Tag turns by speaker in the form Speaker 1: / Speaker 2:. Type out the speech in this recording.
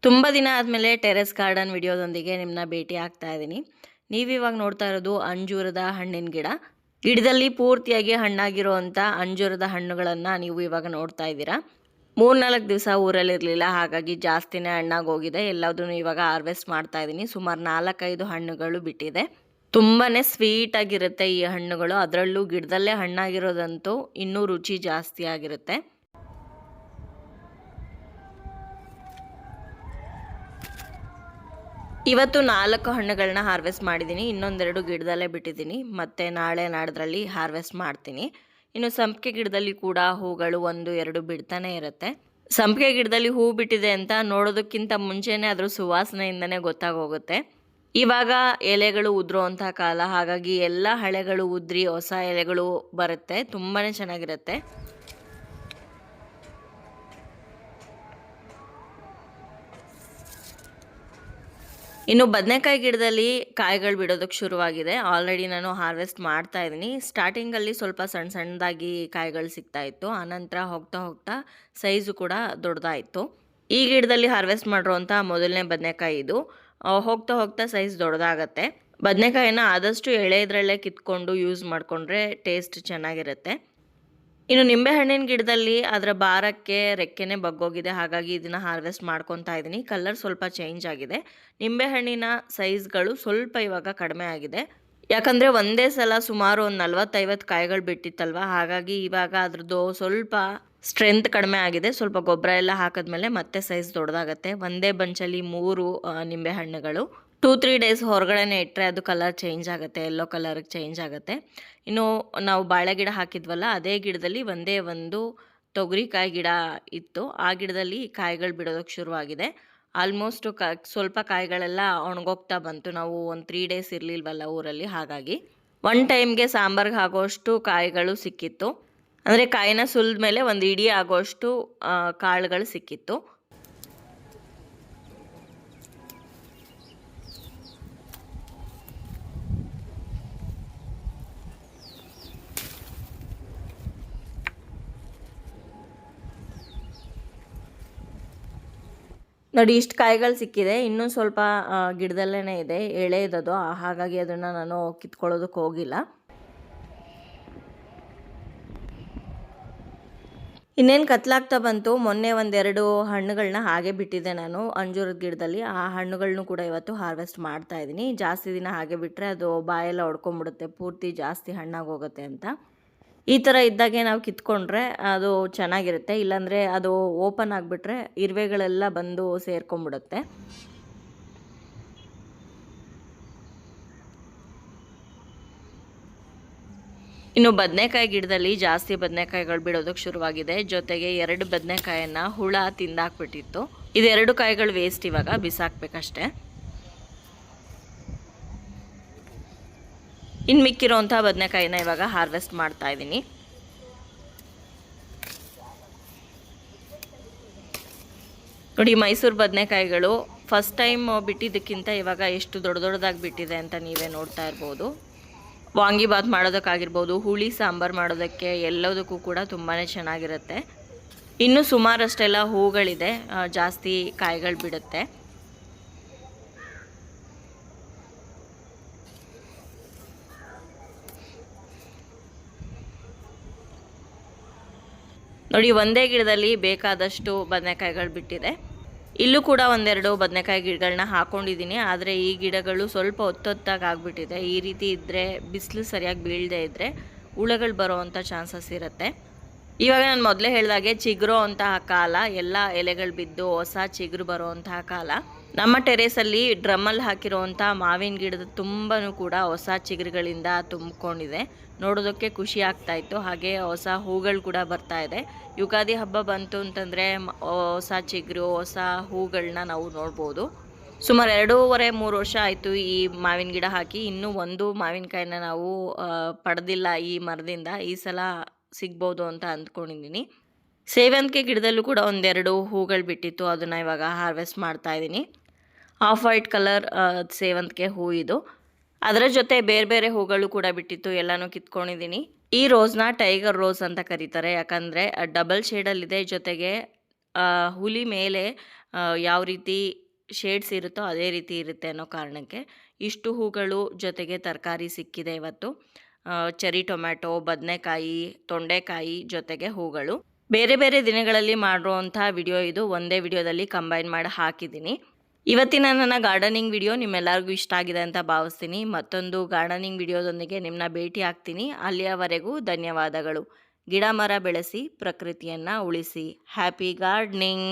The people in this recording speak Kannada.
Speaker 1: ತುಂಬ ದಿನ ಆದಮೇಲೆ ಟೆರೆಸ್ ಗಾರ್ಡನ್ ವಿಡಿಯೋದೊಂದಿಗೆ ನಿಮ್ಮನ್ನ ಭೇಟಿ ಆಗ್ತಾ ಇದ್ದೀನಿ. ನೀವಿವಾಗ ನೋಡ್ತಾ ಇರೋದು ಅಂಜೂರದ ಹಣ್ಣಿನ ಗಿಡ. ಗಿಡದಲ್ಲಿ ಪೂರ್ತಿಯಾಗಿ ಹಣ್ಣಾಗಿರುವಂಥ ಅಂಜೂರದ ಹಣ್ಣುಗಳನ್ನು ನೀವು ಇವಾಗ ನೋಡ್ತಾ ಇದ್ದೀರಾ. 3-4 ದಿವಸ ಊರಲ್ಲಿರಲಿಲ್ಲ, ಹಾಗಾಗಿ ಜಾಸ್ತಿನೇ ಹಣ್ಣಾಗೋಗಿದೆ. ಎಲ್ಲದನ್ನು ಇವಾಗ ಹಾರ್ವೆಸ್ಟ್ ಮಾಡ್ತಾ ಇದ್ದೀನಿ. ಸುಮಾರು 4-5 ಹಣ್ಣುಗಳು ಬಿಟ್ಟಿದೆ. ತುಂಬಾ ಸ್ವೀಟಾಗಿರುತ್ತೆ ಈ ಹಣ್ಣುಗಳು. ಅದರಲ್ಲೂ ಗಿಡದಲ್ಲೇ ಹಣ್ಣಾಗಿರೋದಂತೂ ಇನ್ನೂ ರುಚಿ ಜಾಸ್ತಿ ಆಗಿರುತ್ತೆ. ಇವತ್ತು 4 ಹಣ್ಣುಗಳನ್ನ ಹಾರ್ವೆಸ್ಟ್ ಮಾಡಿದ್ದೀನಿ. ಇನ್ನೊಂದೆರಡು ಗಿಡದಲ್ಲೇ ಬಿಟ್ಟಿದ್ದೀನಿ. ಮತ್ತೆ ನಾಳೆ ನಾಡಿದ್ರಲ್ಲಿ ಹಾರ್ವೆಸ್ಟ್ ಮಾಡ್ತೀನಿ. ಇನ್ನು ಸಂಪಿಗೆ ಗಿಡದಲ್ಲಿ ಕೂಡ ಹೂಗಳು 1-2 ಬಿಡ್ತಾನೆ ಇರುತ್ತೆ. ಸಂಪಿಗೆ ಗಿಡದಲ್ಲಿ ಹೂ ಬಿಟ್ಟಿದೆ ಅಂತ ನೋಡೋದಕ್ಕಿಂತ ಮುಂಚೆನೇ ಅದ್ರ ಸುವಾಸನೆಯಿಂದನೇ ಗೊತ್ತಾಗೋಗುತ್ತೆ. ಇವಾಗ ಎಲೆಗಳು ಉದುರುವಂಥ ಕಾಲ, ಹಾಗಾಗಿ ಎಲ್ಲ ಹಳೆಗಳು ಉದ್ರಿ ಹೊಸ ಎಲೆಗಳು ಬರುತ್ತೆ. ತುಂಬಾ ಚೆನ್ನಾಗಿರುತ್ತೆ. ಇನ್ನು ಬದನೆಕಾಯಿ ಗಿಡದಲ್ಲಿ ಕಾಯಿಗಳು ಬಿಡೋದಕ್ಕೆ ಶುರುವಾಗಿದೆ. ಆಲ್ರೆಡಿ ನಾನು ಹಾರ್ವೆಸ್ಟ್ ಮಾಡ್ತಾ ಇದ್ದೀನಿ. ಸ್ಟಾರ್ಟಿಂಗಲ್ಲಿ ಸ್ವಲ್ಪ ಸಣ್ಣ ಸಣ್ಣದಾಗಿ ಕಾಯಿಗಳು ಸಿಗ್ತಾ ಇತ್ತು. ಆನಂತರ ಹೋಗ್ತಾ ಹೋಗ್ತಾ ಸೈಜು ಕೂಡ ದೊಡ್ಡದಾಯಿತು. ಈ ಗಿಡದಲ್ಲಿ ಹಾರ್ವೆಸ್ಟ್ ಮಾಡಿರುವಂಥ ಮೊದಲನೇ ಬದನೆಕಾಯಿ ಇದು. ಹೋಗ್ತಾ ಹೋಗ್ತಾ ಸೈಜ್ ದೊಡ್ಡದಾಗತ್ತೆ. ಬದನೆಕಾಯಿನ ಆದಷ್ಟು ಎಳೆದ್ರಲ್ಲೇ ಕಿತ್ಕೊಂಡು ಯೂಸ್ ಮಾಡಿಕೊಂಡ್ರೆ ಟೇಸ್ಟ್ ಚೆನ್ನಾಗಿರುತ್ತೆ. ಇನ್ನು ನಿಂಬೆಹಣ್ಣಿನ ಗಿಡದಲ್ಲಿ ಅದರ ಭಾರಕ್ಕೆ ರೆಕ್ಕೆನೇ ಬಗ್ಗೋಗಿದೆ, ಹಾಗಾಗಿ ಇದನ್ನು ಹಾರ್ವೆಸ್ಟ್ ಮಾಡ್ಕೊತಾ ಇದ್ದೀನಿ. ಕಲರ್ ಸ್ವಲ್ಪ ಚೇಂಜ್ ಆಗಿದೆ. ನಿಂಬೆಹಣ್ಣಿನ ಸೈಜ್ಗಳು ಸ್ವಲ್ಪ ಇವಾಗ ಕಡಿಮೆ ಆಗಿದೆ. ಯಾಕಂದರೆ ಒಂದೇ ಸಲ ಸುಮಾರು ಒಂದು 40-50 ಕಾಯಿಗಳು ಬಿಟ್ಟಿತ್ತಲ್ವ, ಹಾಗಾಗಿ ಇವಾಗ ಅದ್ರದ್ದು ಸ್ವಲ್ಪ ಸ್ಟ್ರೆಂತ್ ಕಡಿಮೆ ಆಗಿದೆ. ಸ್ವಲ್ಪ ಗೊಬ್ಬರ ಎಲ್ಲ ಹಾಕಿದ್ಮೇಲೆ ಮತ್ತೆ ಸೈಜ್ ದೊಡ್ಡದಾಗತ್ತೆ. ಒಂದೇ ಬಂಚಲ್ಲಿ 3 ನಿಂಬೆಹಣ್ಣುಗಳು 2-3 ಡೇಸ್ ಹೊರಗಡೆನೆ ಇಟ್ಟರೆ ಅದು ಕಲರ್ ಚೇಂಜ್ ಆಗುತ್ತೆ, ಯೆಲ್ಲೋ ಕಲರ್ಗೆ ಚೇಂಜ್ ಆಗುತ್ತೆ. ಇನ್ನು ನಾವು ಬಾಳೆ ಗಿಡ ಹಾಕಿದ್ವಲ್ಲ, ಅದೇ ಗಿಡದಲ್ಲಿ ಒಂದೇ ಒಂದು ತೊಗರಿಕಾಯಿ ಗಿಡ ಇತ್ತು. ಆ ಗಿಡದಲ್ಲಿ ಕಾಯಿಗಳು ಬಿಡೋದಕ್ಕೆ ಶುರುವಾಗಿದೆ. ಆಲ್ಮೋಸ್ಟ್ ಸ್ವಲ್ಪ ಕಾಯಿಗಳೆಲ್ಲ ಒಣಗೋಗ್ತಾ ಬಂತು. ನಾವು ಒಂದು 3 ಡೇಸ್ ಇರಲಿಲ್ವಲ್ಲ ಊರಲ್ಲಿ, ಹಾಗಾಗಿ ಒನ್ ಟೈಮ್ಗೆ ಸಾಂಬಾರ್ಗೆ ಆಗೋಷ್ಟು ಕಾಯಿಗಳು ಸಿಕ್ಕಿತ್ತು. ಅಂದರೆ ಕಾಯಿನ ಸುಲಿದ ಮೇಲೆ ಒಂದು ಇಡೀ ಆಗೋಷ್ಟು ಕಾಳುಗಳು ಸಿಕ್ಕಿತ್ತು. ನೋಡಿ, ಇಷ್ಟು ಕಾಯಿಗಳು ಸಿಕ್ಕಿದೆ. ಇನ್ನೂ ಸ್ವಲ್ಪ ಗಿಡದಲ್ಲೇ ಇದೆ, ಎಳೆದದು, ಹಾಗಾಗಿ ಅದನ್ನು ನಾನು ಕಿತ್ಕೊಳ್ಳೋದಕ್ಕೆ ಹೋಗಿಲ್ಲ. ಇನ್ನೇನು ಕತ್ಲಾಗ್ತಾ ಬಂತು. ಮೊನ್ನೆ 1-2 ಹಣ್ಣುಗಳನ್ನ ಹಾಗೆ ಬಿಟ್ಟಿದ್ದೆ ನಾನು ಅಂಜೂರದ ಗಿಡದಲ್ಲಿ. ಆ ಹಣ್ಣುಗಳನ್ನೂ ಕೂಡ ಇವತ್ತು ಹಾರ್ವೆಸ್ಟ್ ಮಾಡ್ತಾ ಇದ್ದೀನಿ. ಜಾಸ್ತಿ ದಿನ ಹಾಗೆ ಬಿಟ್ಟರೆ ಅದು ಬಾಯೆಲ್ಲ ಹೊಡ್ಕೊಂಬಿಡುತ್ತೆ, ಪೂರ್ತಿ ಜಾಸ್ತಿ ಹಣ್ಣಾಗಿ ಹೋಗುತ್ತೆ ಅಂತ. ಈ ಥರ ಇದ್ದಾಗೆ ನಾವು ಕಿತ್ಕೊಂಡ್ರೆ ಅದು ಚೆನ್ನಾಗಿರುತ್ತೆ. ಇಲ್ಲಾಂದರೆ ಅದು ಓಪನ್ ಆಗಿಬಿಟ್ರೆ ಇರುವೆಗಳೆಲ್ಲ ಬಂದು ಸೇರ್ಕೊಂಡ್ಬಿಡುತ್ತೆ. ಇನ್ನು ಬದನೆಕಾಯಿ ಗಿಡದಲ್ಲಿ ಜಾಸ್ತಿ ಬದನೆಕಾಯಿಗಳು ಬಿಡೋದಕ್ಕೆ ಶುರುವಾಗಿದೆ. ಜೊತೆಗೆ 2 ಬದನೆಕಾಯನ್ನು ಹುಳ ತಿಂದಾಕ್ಬಿಟ್ಟಿತ್ತು. ಇದು 2 ಕಾಯಿಗಳು ವೇಸ್ಟ್, ಇವಾಗ ಬಿಸಾಕ್ಬೇಕಷ್ಟೆ. ಇನ್ನು ಮಿಕ್ಕಿರೋಂಥ ಬದನೆಕಾಯಿನ ಇವಾಗ ಹಾರ್ವೆಸ್ಟ್ ಮಾಡ್ತಾ ಇದ್ದೀನಿ. ನೋಡಿ, ಮೈಸೂರು ಬದನೆಕಾಯಿಗಳು ಫಸ್ಟ್ ಟೈಮ್ ಬಿಟ್ಟಿದ್ದಕ್ಕಿಂತ ಇವಾಗ ಎಷ್ಟು ದೊಡ್ಡದಾಗಿ ಬಿಟ್ಟಿದೆ ಅಂತ ನೀವೇ ನೋಡ್ತಾ ಇರ್ಬೋದು. ವಾಂಗಿಬಾತ್ ಮಾಡೋದಕ್ಕಾಗಿರ್ಬೋದು, ಹುಳಿ ಸಾಂಬಾರು ಮಾಡೋದಕ್ಕೆ, ಎಲ್ಲದಕ್ಕೂ ಕೂಡ ತುಂಬಾ ಚೆನ್ನಾಗಿರುತ್ತೆ. ಇನ್ನೂ ಸುಮಾರಷ್ಟೆಲ್ಲ ಹೂಗಳಿದೆ, ಜಾಸ್ತಿ ಕಾಯಿಗಳು ಬಿಡುತ್ತೆ. ನೋಡಿ, ಒಂದೇ ಗಿಡದಲ್ಲಿ ಬೇಕಾದಷ್ಟು ಬದನೆಕಾಯಿಗಳು ಬಿಟ್ಟಿದೆ. ಇಲ್ಲೂ ಕೂಡ 1-2 ಬದನೆಕಾಯಿ ಗಿಡಗಳನ್ನ ಹಾಕೊಂಡಿದ್ದೀನಿ. ಆದರೆ ಈ ಗಿಡಗಳು ಸ್ವಲ್ಪ ಒತ್ತೊತ್ತಾಗಿ ಆಗಿಬಿಟ್ಟಿದೆ. ಈ ರೀತಿ ಇದ್ದರೆ, ಬಿಸಿಲು ಸರಿಯಾಗಿ ಬೀಳದೇ ಇದ್ದರೆ ಹುಳಗಳು ಬರೋವಂಥ ಚಾನ್ಸಸ್ ಇರುತ್ತೆ. ಇವಾಗ ನಾನು ಮೊದಲೇ ಹೇಳಿದಾಗೆ ಚಿಗುರೋ ಅಂತಹ ಕಾಲ, ಎಲ್ಲ ಎಲೆಗಳು ಬಿದ್ದು ಹೊಸ ಚಿಗುರು ಬರೋವಂತಹ ಕಾಲ. ನಮ್ಮ ಟೆರೇಸಲ್ಲಿ ಡ್ರಮ್ಮಲ್ಲಿ ಹಾಕಿರೋವಂಥ ಮಾವಿನ ಗಿಡದ ತುಂಬಾ ಕೂಡ ಹೊಸ ಚಿಗುರುಗಳಿಂದ ತುಂಬಿಕೊಂಡಿದೆ. ನೋಡೋದಕ್ಕೆ ಖುಷಿ ಆಗ್ತಾ ಇತ್ತು. ಹಾಗೆ ಹೊಸ ಹೂಗಳು ಕೂಡ ಬರ್ತಾ ಇದೆ. ಯುಗಾದಿ ಹಬ್ಬ ಬಂತು ಅಂತಂದರೆ ಹೊಸ ಚಿಗುರು, ಹೊಸ ಹೂಗಳನ್ನ ನಾವು ನೋಡ್ಬೋದು. ಸುಮಾರು 2.5-3 ವರ್ಷ ಆಯಿತು ಈ ಮಾವಿನ ಗಿಡ ಹಾಕಿ. ಇನ್ನೂ ಒಂದು ಮಾವಿನಕಾಯಿನ ನಾವು ಪಡೆದಿಲ್ಲ ಈ ಮರದಿಂದ. ಈ ಸಲ ಸಿಗ್ಬೋದು ಅಂತ ಅಂದ್ಕೊಂಡಿದ್ದೀನಿ. ಸೇವಂತಿಗೆ ಗಿಡದಲ್ಲೂ ಕೂಡ 1-2 ಹೂಗಳು ಬಿಟ್ಟಿತ್ತು. ಅದನ್ನು ಇವಾಗ ಹಾರ್ವೆಸ್ಟ್ ಮಾಡ್ತಾ ಇದ್ದೀನಿ. ಆಫ್ ವೈಟ್ ಕಲರ್ ಸೇವಂತಿಗೆ ಹೂ ಇದು. ಅದರ ಜೊತೆ ಬೇರೆ ಬೇರೆ ಹೂಗಳು ಕೂಡ ಬಿಟ್ಟಿತ್ತು, ಎಲ್ಲನೂ ಕಿತ್ಕೊಂಡಿದ್ದೀನಿ. ಈ ರೋಸ್ನ ಟೈಗರ್ ರೋಸ್ ಅಂತ ಕರೀತಾರೆ. ಯಾಕಂದರೆ ಡಬಲ್ ಶೇಡಲ್ಲಿದೆ. ಜೊತೆಗೆ ಹುಲಿ ಮೇಲೆ ಯಾವ ರೀತಿ ಶೇಡ್ಸ್ ಇರುತ್ತೋ ಅದೇ ರೀತಿ ಇರುತ್ತೆ ಅನ್ನೋ ಕಾರಣಕ್ಕೆ ಇಷ್ಟು ಹೂಗಳು ಜೊತೆಗೆ ತರಕಾರಿ ಸಿಕ್ಕಿದೆ ಇವತ್ತು. ಚೆರಿ ಟೊಮ್ಯಾಟೊ, ಬದನೆಕಾಯಿ, ತೊಂಡೆಕಾಯಿ ಜೊತೆಗೆ ಹೂಗಳು. ಬೇರೆ ಬೇರೆ ದಿನಗಳಲ್ಲಿ ಮಾಡುವಂಥ ವಿಡಿಯೋ ಇದು, ಒಂದೇ ವಿಡಿಯೋದಲ್ಲಿ ಕಂಬೈನ್ ಮಾಡಿ ಹಾಕಿದ್ದೀನಿ. ಇವತ್ತಿನ ನನ್ನ ಗಾರ್ಡನಿಂಗ್ ವಿಡಿಯೋ ನಿಮ್ಮೆಲ್ಲರಿಗೂ ಇಷ್ಟ ಆಗಿದೆ ಅಂತ ಭಾವಿಸ್ತೀನಿ. ಮತ್ತೊಂದು ಗಾರ್ಡನಿಂಗ್ ವಿಡಿಯೋದೊಂದಿಗೆ ನಿಮ್ಮನ್ನ ಭೇಟಿ ಆಗ್ತೀನಿ. ಅಲ್ಲಿಯವರೆಗೂ ಧನ್ಯವಾದಗಳು. ಗಿಡ ಮರ ಬೆಳೆಸಿ, ಪ್ರಕೃತಿಯನ್ನು ಉಳಿಸಿ. Happy gardening.